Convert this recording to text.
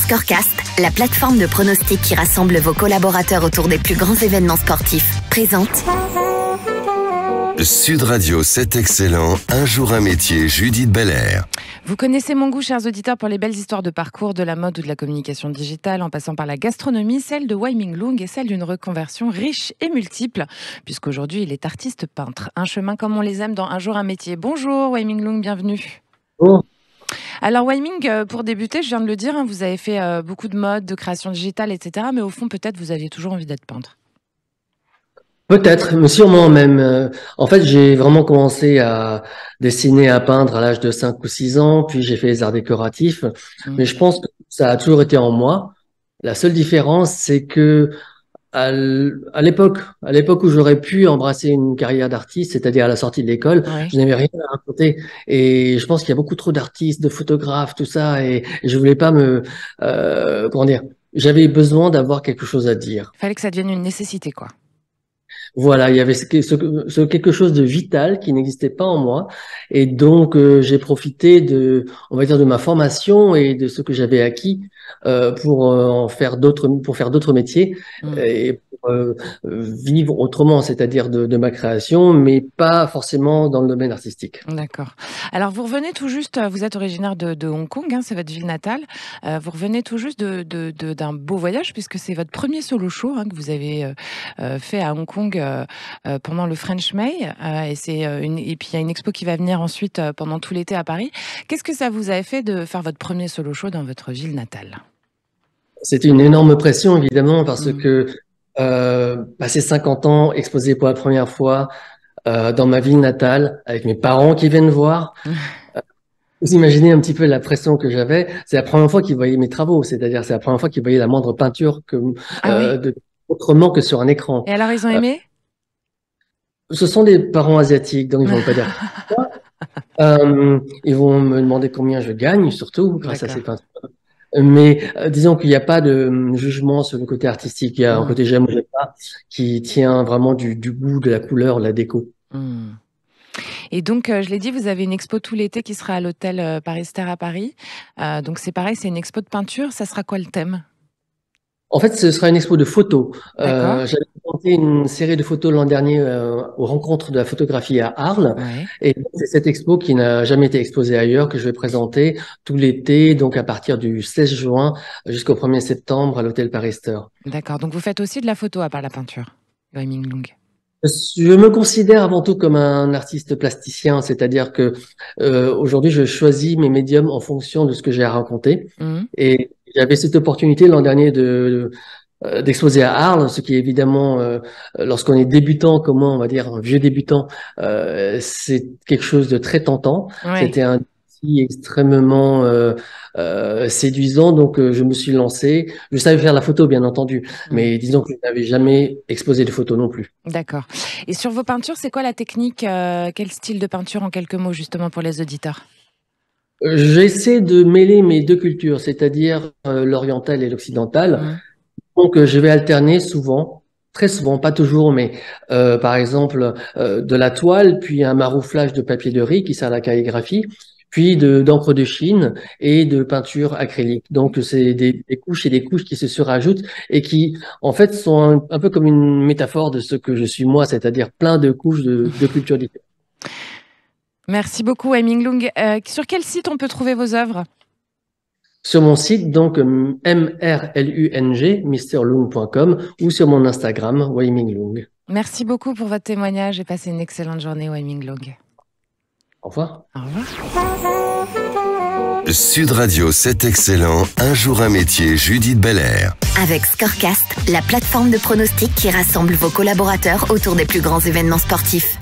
Scorecast, la plateforme de pronostics qui rassemble vos collaborateurs autour des plus grands événements sportifs, présente Sud Radio, c'est excellent. Un jour un métier, Judith Belair. Vous connaissez mon goût, chers auditeurs, pour les belles histoires de parcours, de la mode ou de la communication digitale, en passant par la gastronomie, celle de Wai Ming Loong et celle d'une reconversion riche et multiple, puisqu'aujourd'hui il est artiste peintre. Un chemin comme on les aime dans Un jour un métier. Bonjour Wai Ming Loong, bienvenue. Bonjour. Alors Wai Ming, pour débuter, je viens de le dire, vous avez fait beaucoup de mode, de création digitale, etc. Mais au fond, peut-être vous aviez toujours envie d'être peintre. Peut-être, mais sûrement même. En fait, j'ai vraiment commencé à dessiner, à peindre à l'âge de 5 ou 6 ans, puis j'ai fait les arts décoratifs. Mais je pense que ça a toujours été en moi. La seule différence, c'est que à l'époque où j'aurais pu embrasser une carrière d'artiste, c'est-à-dire à la sortie de l'école, Ouais. je n'avais rien à raconter. Et je pense qu'il y a beaucoup trop d'artistes, de photographes, tout ça, et je voulais pas comment dire, j'avais besoin d'avoir quelque chose à dire. Fallait que ça devienne une nécessité, quoi. Voilà, il y avait ce quelque chose de vital qui n'existait pas en moi, et donc j'ai profité on va dire, de ma formation et de ce que j'avais acquis pour faire d'autres métiers et pour vivre autrement, c'est-à-dire de ma création, mais pas forcément dans le domaine artistique. D'accord. Alors, vous revenez tout juste, vous êtes originaire de Hong Kong, hein, c'est votre ville natale. Vous revenez tout juste d'un beau voyage, puisque c'est votre premier solo show que vous avez fait à Hong Kong pendant le French May. Et puis, il y a une expo qui va venir ensuite pendant tout l'été à Paris. Qu'est-ce que ça vous avait fait de faire votre premier solo show dans votre ville natale? C'était une énorme pression, évidemment, parce que passer 50 ans, exposé pour la première fois dans ma ville natale, avec mes parents qui viennent voir. Vous imaginez un petit peu la pression que j'avais. C'est la première fois qu'ils voyaient mes travaux, c'est-à-dire c'est la première fois qu'ils voyaient la moindre peinture autrement que sur un écran. Et alors, ils ont aimé? Ce sont des parents asiatiques, donc ils vont pas dire quoi. Ils vont me demander combien je gagne, surtout grâce à ces peintures. Mais disons qu'il n'y a pas de jugement sur le côté artistique. Il y a un côté j'aime ou j'aime pas qui tient vraiment du goût, de la couleur, de la déco. Et donc, je l'ai dit, vous avez une expo tout l'été qui sera à l'hôtel Paris-Ster à Paris. Donc, c'est pareil, c'est une expo de peinture. Ça sera quoi le thème? En fait, ce sera une expo de photos. D'accord. J'avais présenté une série de photos l'an dernier aux rencontres de la photographie à Arles. Ouais. Et c'est cette expo qui n'a jamais été exposée ailleurs que je vais présenter tout l'été, donc à partir du 16 juin jusqu'au 1er septembre à l'hôtel Paris-Ster. D'accord. Donc, vous faites aussi de la photo à part la peinture, Wai Ming Loong. Je me considère avant tout comme un artiste plasticien, c'est-à-dire que aujourd'hui, je choisis mes médiums en fonction de ce que j'ai à raconter. Et j'avais cette opportunité l'an dernier d'exposer à Arles, ce qui évidemment, lorsqu'on est débutant, comment on va dire, un vieux débutant, c'est quelque chose de très tentant. Ouais. C'était un défi extrêmement séduisant, donc je me suis lancé. Je savais faire la photo, bien entendu, mais disons que je n'avais jamais exposé de photos non plus. D'accord. Et sur vos peintures, c'est quoi la technique? Quel style de peinture en quelques mots, justement, pour les auditeurs? J'essaie de mêler mes deux cultures, c'est-à-dire l'oriental et l'occidental. Donc, je vais alterner souvent, très souvent, pas toujours, mais par exemple de la toile, puis un marouflage de papier de riz qui sert à la calligraphie, puis d'encre de Chine et de peinture acrylique. Donc, c'est des couches et des couches qui se surajoutent et qui, en fait, sont un peu comme une métaphore de ce que je suis moi, c'est-à-dire plein de couches de cultures différentes. Merci beaucoup, Wai Ming Loong. Sur quel site on peut trouver vos œuvres? Sur mon site, donc MRLUNG, mrloong.com, ou sur mon Instagram, Wai Ming Loong. Merci beaucoup pour votre témoignage et passez une excellente journée, Wai Ming Loong. Au revoir. Au revoir. Sud Radio, c'est excellent. Un jour un métier, Judith Belair. avec Scorecast, la plateforme de pronostics qui rassemble vos collaborateurs autour des plus grands événements sportifs.